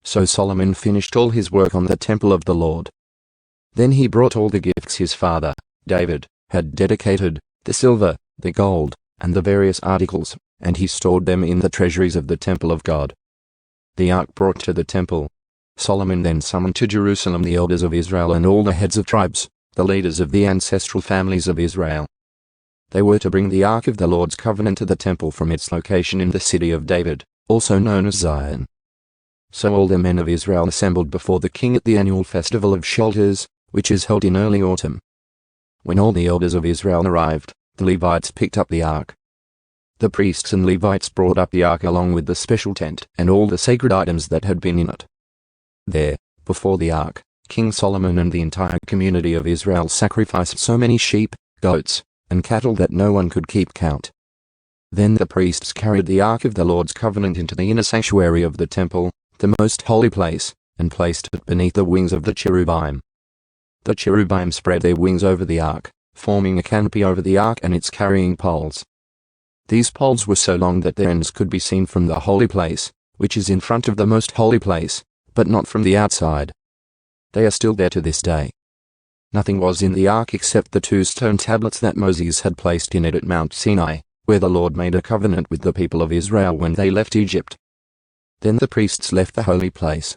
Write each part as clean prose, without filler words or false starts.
So Solomon finished all his work on the temple of the Lord. Then he brought all the gifts his father, David, had dedicated, the silver, the gold, and the various articles, and he stored them in the treasuries of the temple of God. The ark brought to the temple. Solomon then summoned to Jerusalem the elders of Israel and all the heads of tribes, the leaders of the ancestral families of Israel. They were to bring the ark of the Lord's covenant to the temple from its location in the city of David, also known as Zion. So all the men of Israel assembled before the king at the annual festival of Shelters, which is held in early autumn. When all the elders of Israel arrived, the Levites picked up the ark. The priests and Levites brought up the ark along with the special tent and all the sacred items that had been in it. There, before the ark, King Solomon and the entire community of Israel sacrificed so many sheep, goats, and cattle that no one could keep count. Then the priests carried the ark of the Lord's covenant into the inner sanctuary of the temple, the most holy place, and placed it beneath the wings of the cherubim. The cherubim spread their wings over the ark, forming a canopy over the ark and its carrying poles. These poles were so long that their ends could be seen from the holy place, which is in front of the most holy place, but not from the outside. They are still there to this day. Nothing was in the ark except the 2 stone tablets that Moses had placed in it at Mount Sinai, where the Lord made a covenant with the people of Israel when they left Egypt. Then the priests left the holy place.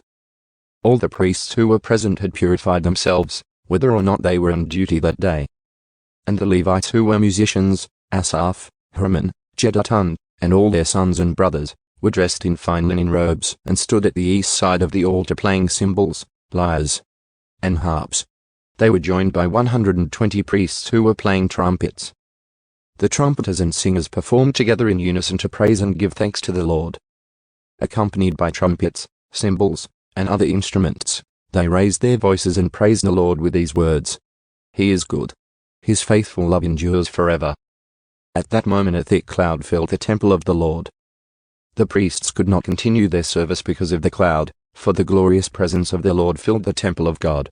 All the priests who were present had purified themselves, whether or not they were on duty that day. And the Levites who were musicians, Asaph, Heman, Jeduthun, and all their sons and brothers, were dressed in fine linen robes and stood at the east side of the altar playing cymbals, lyres, and harps. They were joined by 120 priests who were playing trumpets. The trumpeters and singers performed together in unison to praise and give thanks to the Lord. Accompanied by trumpets, cymbals, and other instruments, they raised their voices and praised the Lord with these words: He is good. His faithful love endures forever. At that moment a thick cloud filled the temple of the Lord. The priests could not continue their service because of the cloud, for the glorious presence of the Lord filled the temple of God.